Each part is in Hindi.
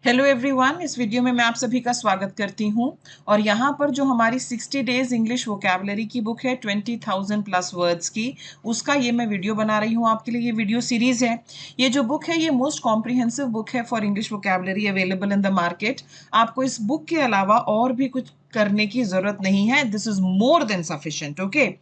हेलो एवरीवन, इस वीडियो में मैं आप सभी का स्वागत करती हूं और यहाँ पर जो हमारी 60 डेज इंग्लिश वोकैबुलरी की बुक है 20,000 प्लस वर्ड्स की, उसका ये मैं वीडियो बना रही हूँ आपके लिए। ये वीडियो सीरीज है। ये जो बुक है ये मोस्ट कॉम्प्रिहेंसिव बुक है for English vocabulary available in the market. आपको इस बुक के अलावा और भी कुछ करने की जरूरत नहीं है। This is more than sufficient. Okay,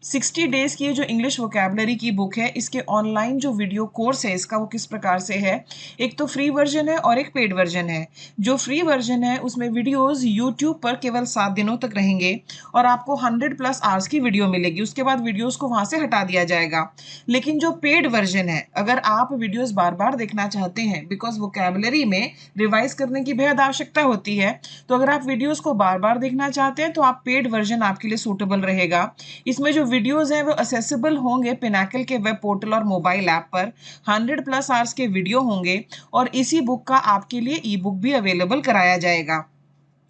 60 days की जो इंग्लिश वोकैबुलरी की बुक है, इसके ऑनलाइन जो वीडियो कोर्स है इसका वो किस प्रकार से है। एक तो फ्री वर्जन है और एक पेड वर्जन है। जो फ्री वर्जन है उसमें वीडियोस यूट्यूब पर केवल 7 दिनों तक रहेंगे और आपको 100 प्लस आवर्स की वीडियो मिलेगी। उसके बाद वीडियोस को वहां से हटा दिया जाएगा। लेकिन जो पेड वर्जन है, अगर आप वीडियोस बार बार देखना चाहते हैं, बिकॉज वोकैबुलरी में रिवाइज करने की बेहद आवश्यकता होती है, तो अगर आप वीडियोस को बार बार देखना चाहते हैं तो आप पेड वर्जन आपके लिए सूटेबल रहेगा। इसमें जो वीडियोस हैं वो असेसिबल होंगे पिनाकल के वेब पोर्टल और मोबाइल ऐप पर। 100 प्लस आवर्स के वीडियो होंगे और इसी बुक का आपके लिए ई बुक भी अवेलेबल कराया जाएगा।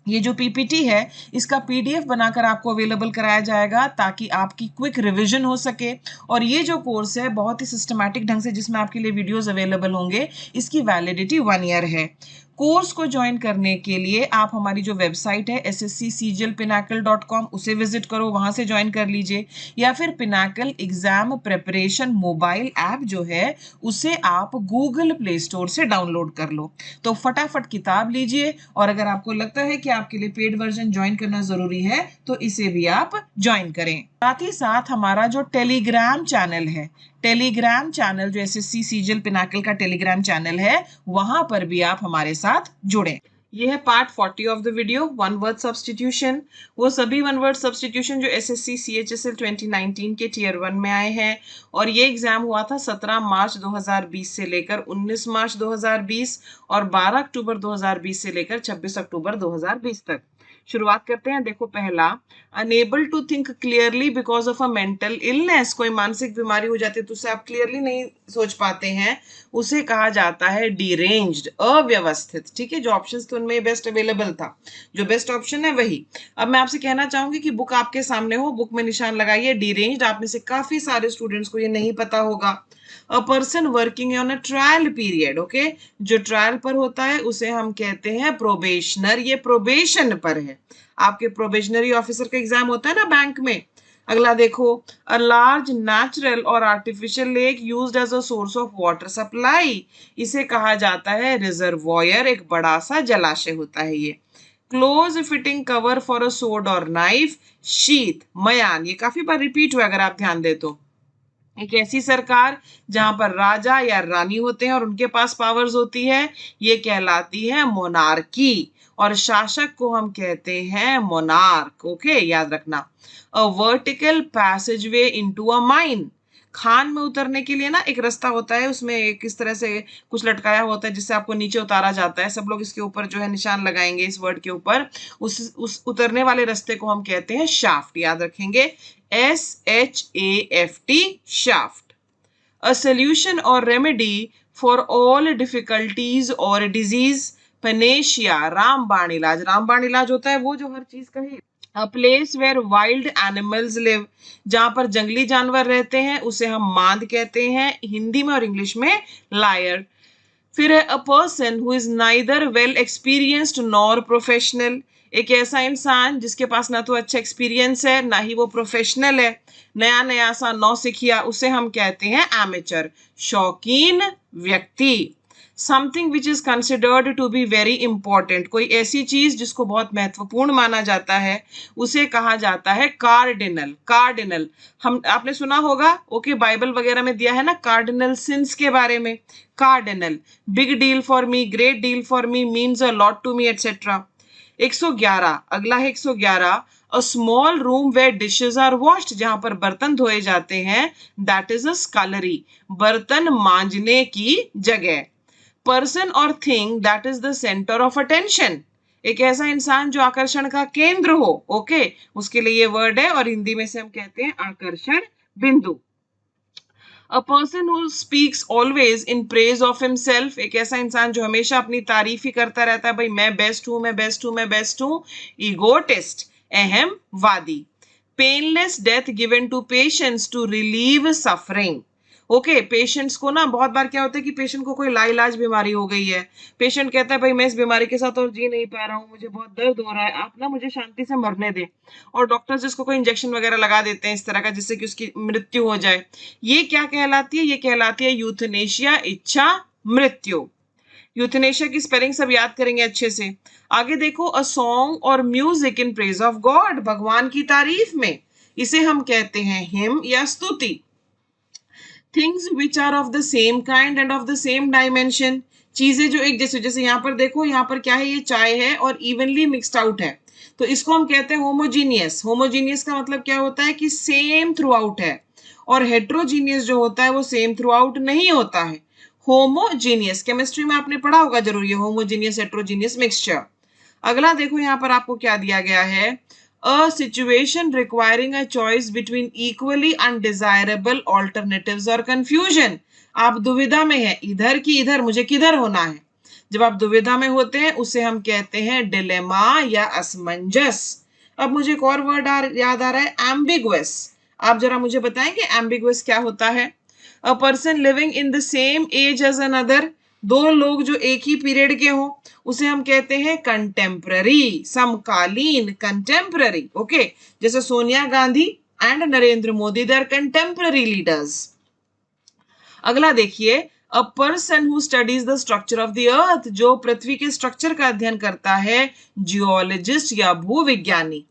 ये जो पीपीटी है इसका पीडीएफ बनाकर आपको अवेलेबल कराया जाएगा ताकि आपकी क्विक रिवीजन हो सके। और ये जो कोर्स है बहुत ही सिस्टमैटिक ढंग से जिसमें आपके लिए वीडियोस अवेलेबल होंगे, इसकी वैलिडिटी 1 ईयर है। कोर्स को ज्वाइन करने के लिए आप हमारी जो वेबसाइट है sscjlpinacle.com उसे विजिट करो, वहां से ज्वाइन कर लीजिए, या फिर Pinnacle exam preparation mobile app जो है उसे आप गूगल प्ले स्टोर से डाउनलोड कर लो। तो फटाफट किताब लीजिए और अगर आपको लगता है कि आपके लिए पेड वर्जन ज्वाइन करना जरूरी है तो इसे भी आप ज्वाइन करें। साथ ही साथ हमारा जो टेलीग्राम चैनल है, टेलीग्राम चैनल जो एसएससी सीजल पिनाकल का टेलीग्राम चैनल है, वहां पर भी आप हमारे साथ जुड़े। ये है part 40 of the video, one word substitution. वो सभी वन वर्ड सब्सटीट्यूशन जो एसएससी सीएचएसएल 2019 के टीयर 1 में आए हैं और ये एग्जाम हुआ था 17 मार्च 2020 से लेकर 19 मार्च 2020 और 12 अक्टूबर 2020 से लेकर 26 अक्टूबर 2020 तक। शुरुआत करते हैं। देखो, पहला, unable to think clearly because of a mental illness. कोई मानसिक बीमारी हो जाती है तो उससे आप क्लियरली नहीं सोच पाते हैं, उसे कहा जाता है डिरेंज्ड, अव्यवस्थित। ठीक है, जो ऑप्शंस थे उनमें बेस्ट अवेलेबल था, जो बेस्ट ऑप्शन है वही। अब मैं आपसे कहना चाहूंगी कि बुक आपके सामने हो, बुक में निशान लगाइए डिरेंज्ड। आप में से काफी सारे स्टूडेंट्स को ये नहीं पता होगा। A person working on a trial period. Okay, जो ट्रायल पर होता है उसे हम कहते हैं प्रोबेशनर। ये प्रोबेशन पर है। आपके प्रोबेशनरी ऑफिसर का एग्जाम होता है ना बैंक में। अगला देखो, अ लार्ज नेचुरल और artificial lake used as a source of water supply. इसे कहा जाता है रिजर्वॉयर, एक बड़ा सा जलाशय होता है ये। Close fitting cover for a sword और नाइफ, शीत, मयान। ये काफी बार रिपीट हुआ अगर आप ध्यान दे तो। एक ऐसी सरकार जहां पर राजा या रानी होते हैं और उनके पास पावर्स होती है, ये कहलाती है मोनार्की। और शासक को हम कहते हैं मोनार्क। ओके, याद रखना। A vertical passageway into a mine. खान में उतरने के लिए ना एक रास्ता होता है, उसमें एक इस तरह से कुछ लटकाया होता है जिससे आपको नीचे उतारा जाता है। सब लोग इसके ऊपर जो है निशान लगाएंगे इस वर्ड के ऊपर। उस उतरने वाले रास्ते को हम कहते हैं शाफ्ट। याद रखेंगे, SHAFT, shaft. A solution or remedy for all difficulties or disease, panacea, रामबाण इलाज। रामबाण इलाज होता है वो जो हर चीज का ही। A place where wild animals live, जहां पर जंगली जानवर रहते हैं उसे हम मांद कहते हैं हिंदी में और इंग्लिश में लायर। फिर है a person who is neither well experienced nor professional. एक ऐसा इंसान जिसके पास ना तो अच्छा एक्सपीरियंस है ना ही वो प्रोफेशनल है, नया नया सा नौसिखिया, उसे हम कहते हैं एमेचर, शौकीन व्यक्ति। Something which is considered to be very important, कोई ऐसी चीज जिसको बहुत महत्वपूर्ण माना जाता है, उसे कहा जाता है कार्डिनल। कार्डिनल हम आपने सुना होगा, ओके, बाइबल वगैरह में दिया है ना कार्डिनल सिंस के बारे में। Cardinal, big deal for me, great deal for me, means a lot to me, etcetera. 111, अगला है 111, a small room where dishes are washed, जहां पर बर्तन धोए जाते हैं, दैट इज अ स्कलरी, बर्तन मांजने की जगह। पर्सन और thing that is the centre of attention, एक ऐसा इंसान जो आकर्षण का केंद्र हो। ओके, उसके लिए ये वर्ड है और हिंदी में से हम कहते हैं आकर्षण बिंदु। अ person who speaks always in praise of himself, एक ऐसा इंसान जो हमेशा अपनी तारीफ ही करता रहता है, भाई मैं बेस्ट हूं, मैं बेस्ट हूं, मैं बेस्ट हूं। ईगोटिस्ट, अहम वादी। Painless death given to patients to relieve suffering, okay patients को ना बहुत बार क्या होता है कि पेशेंट को कोई लाइलाज बीमारी हो गई है, पेशेंट कहता है भाई मैं इस बीमारी के साथ और जी नहीं पा रहा हूँ, मुझे बहुत दर्द हो रहा है, आप ना मुझे शांति से मरने दें, और डॉक्टर्स जिसको कोई इंजेक्शन वगैरह लगा देते हैं इस तरह का जिससे कि उसकी मृत्यु हो जाए, ये क्या कहलाती है? ये कहलाती है यूथनेशिया, इच्छा मृत्यु। यूथनेशिया की स्पेलिंग सब याद करेंगे अच्छे से। आगे देखो, अ सॉन्ग और music in praise of God, भगवान की तारीफ में, इसे हम कहते हैं हिम या स्तुति। Things which are of the same kind and of the same dimension, चीजें जो एक जैसे, जैसे यहाँ पर देखो, यहाँ पर क्या है, ये चाय है और इवनली मिक्स्ड आउट है, तो इसको हम कहते हैं होमोजीनियस। होमोजीनियस का मतलब क्या होता है कि सेम थ्रू आउट है, और हेट्रोजीनियस जो होता है वो सेम थ्रू आउट नहीं होता है। होमोजीनियस केमिस्ट्री में आपने पढ़ा होगा जरूर, ये होमोजीनियस हेट्रोजीनियस मिक्सचर। अगला देखो यहाँ पर आपको क्या दिया गया है, a situation requiring a choice between equally undesirable alternatives or confusion। आप दुविधा में हैं, इधर की इधर, मुझे किधर होना है। जब आप दुविधा में होते हैं उसे हम कहते हैं डिलेमा या असमंजस। अब मुझे एक और वर्ड याद आ रहा है, एम्बिगुअस। आप जरा मुझे बताएंगे एम्बिगुअस क्या होता है? A person living in the same age as another, दो लोग जो एक ही पीरियड के हों, उसे हम कहते हैं कंटेम्पररी, समकालीन, कंटेम्पररी। ओके, जैसे Sonia Gandhi and Narendra Modi, they are contemporary leaders. अगला देखिए, a person who studies the structure of the earth, जो पृथ्वी के स्ट्रक्चर का अध्ययन करता है, जियोलॉजिस्ट या भूविज्ञानी।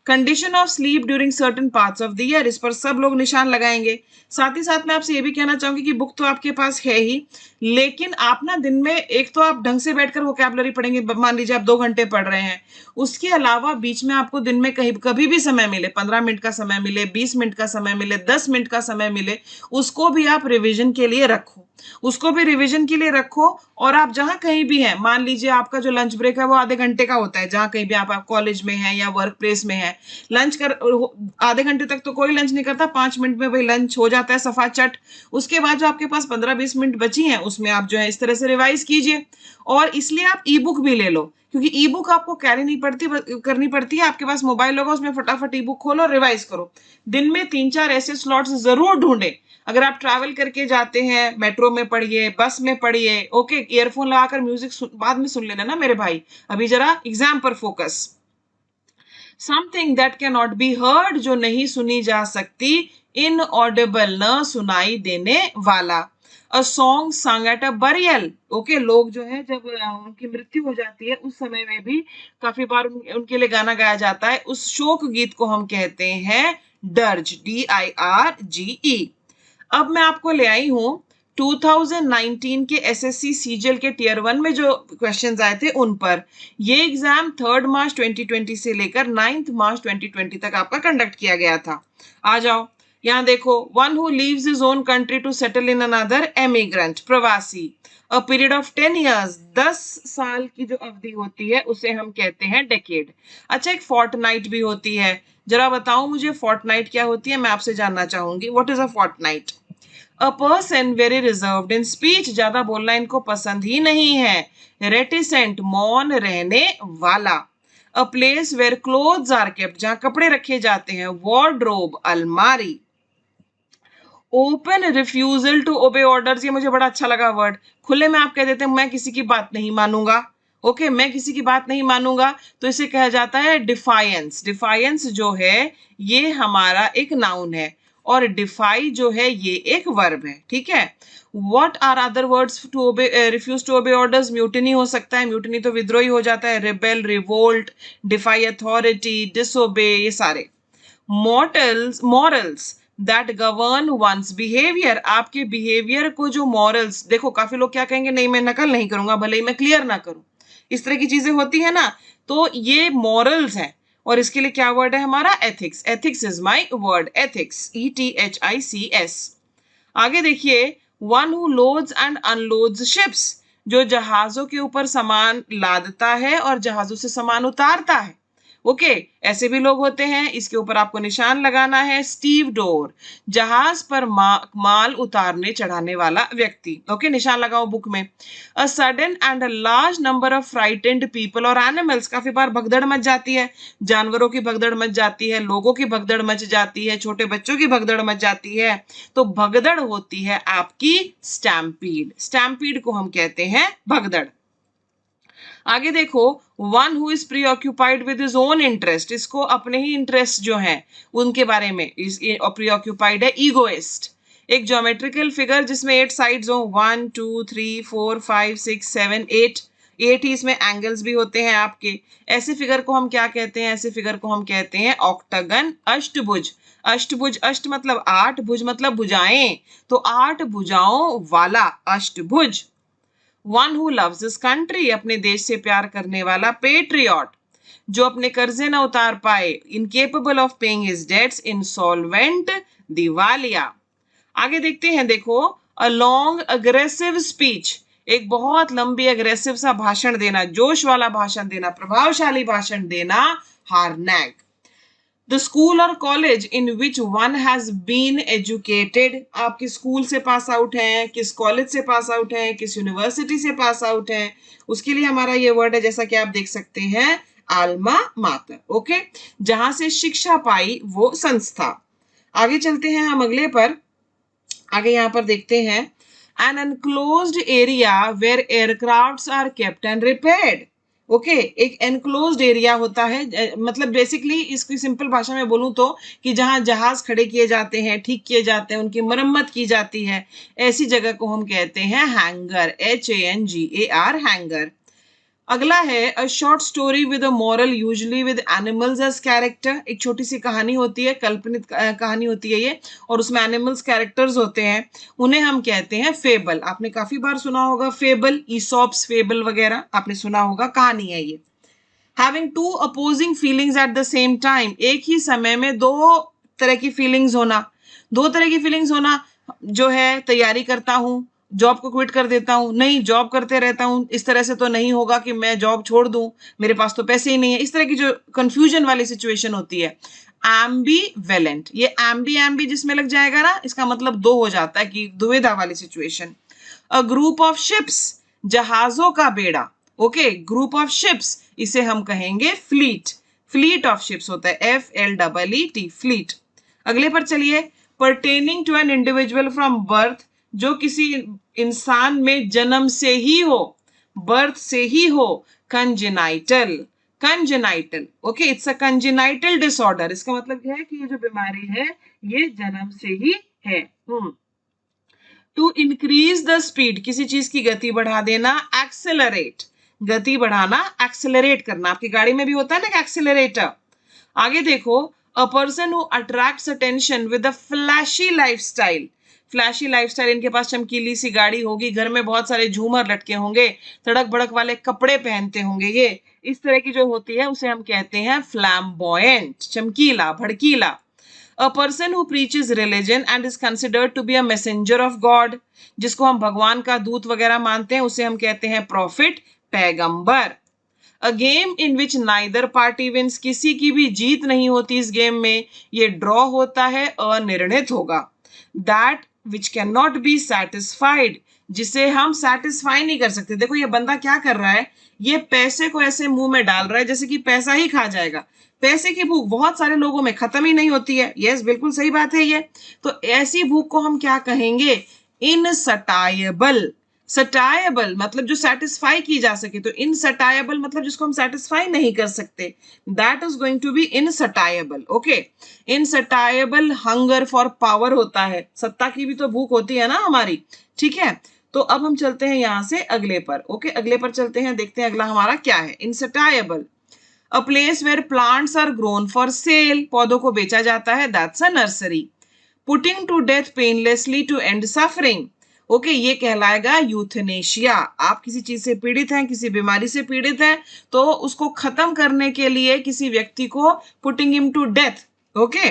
Condition of sleep during certain parts of the year, इस पर सब लोग निशान लगाएंगे। साथ ही साथ मैं आपसे ये भी कहना चाहूंगी कि बुक तो आपके पास है ही, लेकिन आप ना दिन में एक तो आप ढंग से बैठकर वोकैबुलरी पढ़ेंगे, मान लीजिए आप 2 घंटे पढ़ रहे हैं, उसके अलावा बीच में आपको दिन में कहीं कभी भी समय मिले, 15 मिनट का समय मिले, 20 मिनट का समय मिले, 10 मिनट का समय मिले, उसको भी आप रिविजन के लिए रखो, उसको भी रिविजन के लिए रखो। और आप जहां कहीं भी हैं, मान लीजिए आपका जो लंच ब्रेक है वो आधे घंटे का होता है, जहां कहीं भी आप कॉलेज में हैं या वर्क प्लेस में हैं, लंच कर आधे घंटे तक तो कोई लंच नहीं करता, 5 मिनट में वही लंच हो जाता है सफा चट। उसके बाद जो आपके पास 15-20 मिनट बची हैं, उसमें आप जो है इस तरह से रिवाइज कीजिए। और इसलिए आप ई बुक भी ले लो, क्योंकि ई बुक आपको कैरी नहीं पड़ती, करनी पड़ती है, आपके पास मोबाइल होगा, उसमें फटाफट ई बुक खोलो, रिवाइज करो। दिन में 3-4 ऐसे स्लॉट्स जरूर ढूंढे। अगर आप ट्रैवल करके जाते हैं, मेट्रो में पढ़िए, बस में पढ़िए, ओके, ईयरफोन लगाकर म्यूजिक बाद में सुन लेना ना मेरे भाई, अभी जरा एग्जाम पर focus. Something that can not be heard, जो नहीं सुनी जा सकती, इनऑडिबल, न सुनाई देने वाला। A song song at a burial, okay, लोग जो है जब उनकी मृत्यु हो जाती है उस समय में भी काफी बार उनके लिए गाना गाया जाता है, उस शोक गीत को हम कहते हैं डर्ज, DIRGE। अब मैं आपको ले आई हूं 2019 के एसएससी सीजीएल के टियर 1 में जो क्वेश्चंस आए थे उन पर। ये एग्जाम 3 मार्च 2020 से लेकर 9 मार्च 2020 तक आपका कंडक्ट किया गया था। आ जाओ, यहाँ देखो, one who leaves his own country to settle in another, emigrant, प्रवासी। अ पीरियड ऑफ 10 years, 10 साल की जो अवधि होती है उसे हम कहते हैं डेकेड। अच्छा, एक फोर्टनाइट भी होती है, जरा बताओ मुझे फोर्टनाइट क्या होती है, मैं आपसे जानना चाहूंगी, what is a fortnight? A person very reserved in speech, ज्यादा बोलना इनको पसंद ही नहीं है, रेटिसेंट, मौन रहने वाला। A place where clothes are kept, जहां कपड़े रखे जाते हैं, वार्डरोब, अलमारी। Open refusal to obey orders, ये मुझे बड़ा अच्छा लगा वर्ड, खुले में आप कह देते हैं मैं किसी की बात नहीं मानूंगा, ओके, मैं किसी की बात नहीं मानूंगा, तो इसे कहा जाता है डिफायंस। डिफायंस जो है ये हमारा एक नाउन है, और डिफाई जो है ये एक वर्ब है, ठीक है। What are other words to obey, refuse to obey orders? Mutiny हो सकता है, म्यूटिनी तो विद्रोही हो जाता है, rebel, revolt, defy authority, disobey, ये सारे। Morals that govern one's behaviour, आपके बिहेवियर को जो मॉरल्स, देखो काफी लोग क्या कहेंगे, नहीं मैं नकल नहीं करूंगा भले ही मैं क्लियर ना करूं, इस तरह की चीजें होती है ना, तो ये मॉरल्स है। और इसके लिए क्या वर्ड है हमारा? Ethics. Ethics is my word, ethics, ETHICS। आगे देखिए, one who loads and unloads ships, जो जहाजों के ऊपर सामान लादता है और जहाजों से सामान उतारता है, ओके, ऐसे भी लोग होते हैं। इसके ऊपर आपको निशान लगाना है, स्टीवडोर, जहाज पर माल उतारने चढ़ाने वाला व्यक्ति। ओके, निशान लगाओ बुक में। A sudden and a large number of frightened people और एनिमल्स, काफी बार भगदड़ मच जाती है, जानवरों की भगदड़ मच जाती है, लोगों की भगदड़ मच जाती है, छोटे बच्चों की भगदड़ मच जाती है। तो भगदड़ होती है आपकी स्टैम्पीड। स्टैम्पीड को हम कहते हैं भगदड़। आगे देखो, one who is preoccupied with his own interest, इसको अपने ही इंटरेस्ट जो है उनके बारे में प्रीऑक्यूपाइड है, ईगोइस्ट। एक ज्योमेट्रिकल फिगर जिसमें 8 साइड्स हो, 1 2 3 4 5 6 7 8, 8 ही इसमें एंगल्स भी होते हैं आपके। ऐसे फिगर को हम क्या कहते हैं? ऐसे फिगर को हम कहते हैं ऑक्टागन, अष्टभुज। अष्टभुज, अष्ट मतलब 8, भुज मतलब भुजाएं, तो 8 भुजाओं वाला अष्टभुज। One who loves his country, अपने देश से प्यार करने वाला। पेट्रियट, जो अपने कर्जे न उतार पाए, incapable of paying his debts, insolvent, दिवालिया। आगे देखते हैं, देखो, अ लॉन्ग अग्रेसिव स्पीच, एक बहुत लंबी अग्रेसिव सा भाषण देना, जोश वाला भाषण देना, प्रभावशाली भाषण देना, हार्नैग। द स्कूल और college in which one has been educated, आप किस स्कूल से पास आउट हैं, किस कॉलेज से पास आउट हैं, किस यूनिवर्सिटी से पास आउट हैं, उसके लिए हमारा ये वर्ड है, जैसा कि आप देख सकते हैं, आल्मा मातर। ओके, जहां से शिक्षा पाई वो संस्था। आगे चलते हैं हम अगले पर। आगे यहाँ पर देखते हैं, an enclosed area where aircrafts are kept and repaired. Okay, एक एनक्लोज्ड एरिया होता है, मतलब बेसिकली इसकी सिंपल भाषा में बोलूं तो, कि जहां जहाज खड़े किए जाते हैं, ठीक किए जाते हैं, उनकी मरम्मत की जाती है, ऐसी जगह को हम कहते हैं हैंगर, HANGAR, हैंगर। अगला है, a short story with a moral, usually with animals as character, एक छोटी सी कहानी होती है, कल्पनित कहानी होती है ये, और उसमें एनिमल्स कैरेक्टर्स होते हैं, उन्हें हम कहते हैं फेबल। आपने काफी बार सुना होगा फेबल, ईसॉप्स फेबल वगैरह आपने सुना होगा, कहानी है ये। Having to opposing feelings at the same time, एक ही समय में दो तरह की फीलिंग्स होना। दो तरह की फीलिंग्स होना, जो है तैयारी करता हूँ, जॉब को क्विट कर देता हूँ, नहीं जॉब करते रहता हूँ, इस तरह से तो नहीं होगा कि मैं जॉब छोड़ दूं, मेरे पास तो पैसे ही नहीं है, इस तरह की जो कंफ्यूजन वाली सिचुएशन होती है, एम्बीवेलेंट। ये एम्बी एम्बी जिसमें लग जाएगा ना, इसका मतलब दो हो जाता है, कि दुविधा वाली situation. A group of ships, जहाजों का बेड़ा। ओके, ग्रुप ऑफ शिप्स, इसे हम कहेंगे फ्लीट। फ्लीट ऑफ शिप्स होता है, FLEET, फ्लीट। अगले पर चलिए, pertaining to an individual from birth, जो किसी इंसान में जन्म से ही हो, बर्थ से ही हो, congenital. Congenital, okay, it's a congenital disorder, इसका मतलब यह है कि ये जो बीमारी है ये जन्म से ही है। टू इंक्रीज द स्पीड, किसी चीज की गति बढ़ा देना, एक्सेलरेट, गति बढ़ाना, एक्सेलरेट करना, आपकी गाड़ी में भी होता है ना एक्सेलरेटर। आगे देखो, a person who attracts attention with a flashy lifestyle. Flashy lifestyle, इनके पास चमकीली सी गाड़ी होगी, घर में बहुत सारे झूमर लटके होंगे, तड़क भड़क वाले कपड़े पहनते होंगे, ये इस तरह की जो होती है उसे हम कहते हैं फ्लैम्बॉयंट, चमकीला, भड़कीला। A person who preaches religion and is considered to be a messenger of God, जिसको हम भगवान का दूत वगैरह मानते हैं, उसे हम कहते हैं प्रॉफिट, पैगंबर। A game in which neither party wins, किसी की भी जीत नहीं होती इस गेम में, ये ड्रॉ होता है, अनिर्णित होगा। That which cannot be satisfied, जिसे हम सेटिस्फाई नहीं कर सकते। देखो ये बंदा क्या कर रहा है, ये पैसे को ऐसे मुंह में डाल रहा है जैसे कि पैसा ही खा जाएगा। पैसे की भूख बहुत सारे लोगों में खत्म ही नहीं होती है। यस, बिल्कुल सही बात है ये। तो ऐसी भूख को हम क्या कहेंगे, इनसटाएबल। सटाएबल मतलब जो सेटिस्फाई की जा सके, तो इनसटाएबल मतलब जिसको हम सेटिस्फाई नहीं कर सकते, that is going to be insatiable. Okay, insatiable hunger for power होता है, सत्ता की भी तो भूख होती है ना हमारी, ठीक है। तो अब हम चलते हैं यहां से अगले पर। ओके, अगले पर चलते हैं, देखते हैं अगला हमारा क्या है। Insatiable, a place where plants are grown for sale, पौधों को बेचा जाता है, that's a nursery. Putting to death painlessly to end suffering, okay, ये कहलाएगा यूथनेशिया। आप किसी चीज से पीड़ित हैं, किसी बीमारी से पीड़ित हैं, तो उसको खत्म करने के लिए किसी व्यक्ति को putting him to death. Okay,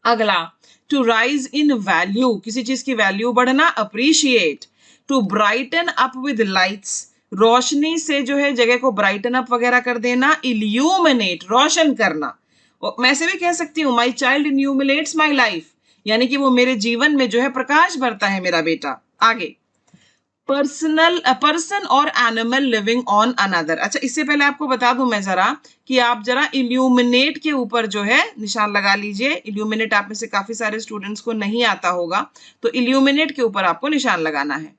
अगला, टू राइज इन वैल्यू, किसी चीज की वैल्यू बढ़ना, appreciate. To brighten up with lights, रोशनी से जो है जगह को ब्राइटन अप वगैरह कर देना, इल्यूमिनेट रोशन करना। मैं ऐसे भी कह सकती हूँ my child illuminates my life, यानी कि वो मेरे जीवन में जो है प्रकाश भरता है मेरा बेटा। आगे पर्सन और एनिमल लिविंग ऑन अनदर। अच्छा, इससे पहले आपको बता दूं मैं जरा कि आप जरा इल्यूमिनेट के ऊपर जो है निशान लगा लीजिए। इल्यूमिनेट आप में से काफी सारे स्टूडेंट्स को नहीं आता होगा, तो इल्यूमिनेट के ऊपर आपको निशान लगाना है।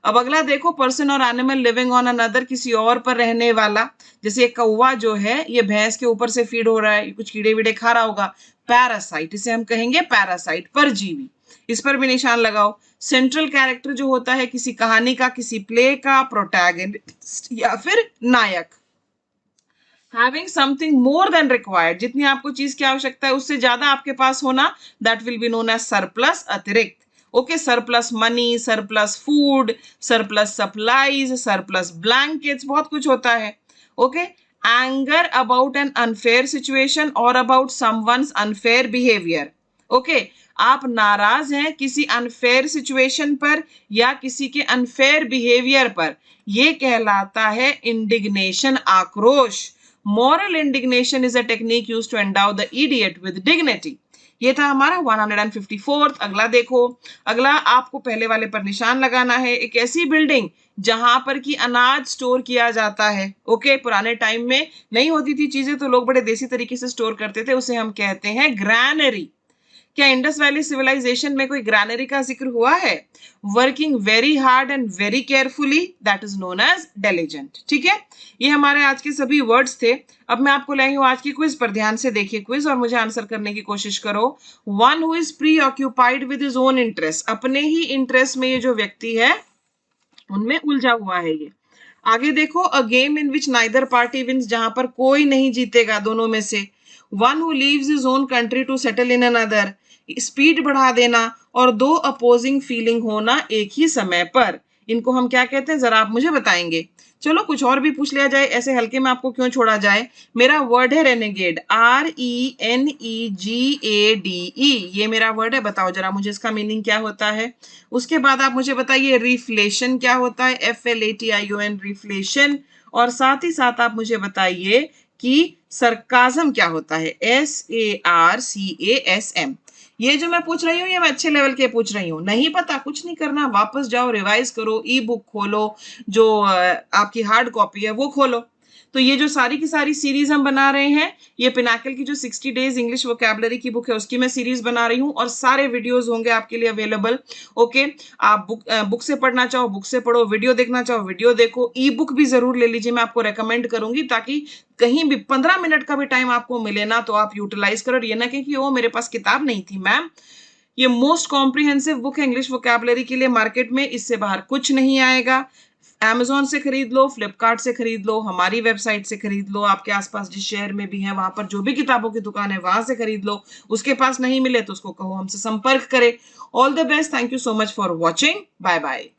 अब अगला देखो, पर्सन और एनिमल लिविंग ऑन अनदर, किसी और पर रहने वाला। जैसे एक कौवा जो है ये भैंस के ऊपर से फीड हो रहा है, कुछ कीड़े वीड़े खा रहा होगा, पैरासाइट, इसे हम कहेंगे पैरासाइट, परजीवी। इस पर भी निशान लगाओ। सेंट्रल कैरेक्टर जो होता है किसी कहानी का, किसी प्ले का, प्रोटैगनिस्ट या फिर नायक। Having something more than required, जितनी आपको चीज की आवश्यकता है उससे ज्यादा आपके पास होना, that will be known as surplus, अतिरिक्त। Okay, surplus money, surplus food, surplus supplies, surplus blankets, बहुत कुछ होता है। Okay, anger about an unfair situation और about someone's unfair behaviour. Okay, आप नाराज हैं किसी अनफेयर सिचुएशन पर या किसी के अनफेयर बिहेवियर पर, यह कहलाता है इंडिग्नेशन, आक्रोश। Moral indignation is a technique used to endow the idiot with dignity. ये था हमारा 154th। अगला देखो, अगला आपको पहले वाले पर निशान लगाना है। एक ऐसी बिल्डिंग जहां पर कि अनाज स्टोर किया जाता है। ओके, पुराने टाइम में नहीं होती थी चीजें तो लोग बड़े देसी तरीके से स्टोर करते थे, उसे हम कहते हैं ग्रैनरी। क्या इंडस वैली सिविलाइजेशन में कोई ग्रैनरी का जिक्र हुआ है? Working very hard and very carefully, that is known as diligent. ठीक है, ये हमारे आज के सभी वर्ड्स थे। अब मैं आपको लाई हूं आज की क्विज पर, ध्यान से देखिए क्विज और मुझे आंसर करने की कोशिश करो। One who is pre occupied with his own interest, अपने ही इंटरेस्ट में ये जो व्यक्ति है उनमें उलझा हुआ है ये। आगे देखो, a game in which neither party wins, जहां पर कोई नहीं जीतेगा दोनों में से। One who leaves his own country to settle in another, speed बढ़ा देना और दो अपोजिंग फीलिंग होना एक ही समय पर, इनको हम क्या कहते हैं जरा आप मुझे बताएंगे। चलो कुछ और भी पूछ लिया जाए, ऐसे हल्के में आपको क्यों छोड़ा जाए। मेरा वर्ड है रेनेगेड, RENEGADE, ये मेरा वर्ड है। बताओ जरा मुझे इसका मीनिंग क्या होता है। उसके बाद आप मुझे बताइए रिफ्लेशन क्या होता है, FLATION, रिफ्लेशन। और साथ ही साथ आप मुझे बताइए कि सरकाजम क्या होता है, SARCASM। ये जो मैं पूछ रही हूँ ये मैं अच्छे लेवल के पूछ रही हूँ। नहीं पता कुछ नहीं करना, वापस जाओ, रिवाइज करो, ई बुक खोलो, जो आपकी हार्ड कॉपी है वो खोलो। तो ये जो सारी की सारी सीरीज हम बना रहे हैं, ये पिनाकल की जो 60 डेज इंग्लिश वोकैबुलरी की बुक है उसकी मैं सीरीज बना रही हूँ और सारे वीडियोस होंगे आपके लिए अवेलेबल। ओके, आप बुक से पढ़ना चाहो बुक से पढ़ो, वीडियो देखना चाहो वीडियो देखो, ई बुक भी जरूर ले लीजिए, मैं आपको रेकमेंड करूंगी, ताकि कहीं भी 15 मिनट का भी टाइम आपको मिले ना तो आप यूटिलाइज करो। ये ना कि वो मेरे पास किताब नहीं थी मैम, ये मोस्ट कॉम्प्रिहेंसिव बुक है इंग्लिश वोकैबुलरी के लिए मार्केट में, इससे बाहर कुछ नहीं आएगा। Amazon से खरीद लो, फ्लिपकार्ट से खरीद लो, हमारी वेबसाइट से खरीद लो, आपके आसपास जिस शहर में भी है वहां पर जो भी किताबों की दुकान है वहां से खरीद लो। उसके पास नहीं मिले तो उसको कहो हमसे संपर्क करे। All the best, thank you so much for watching, bye bye.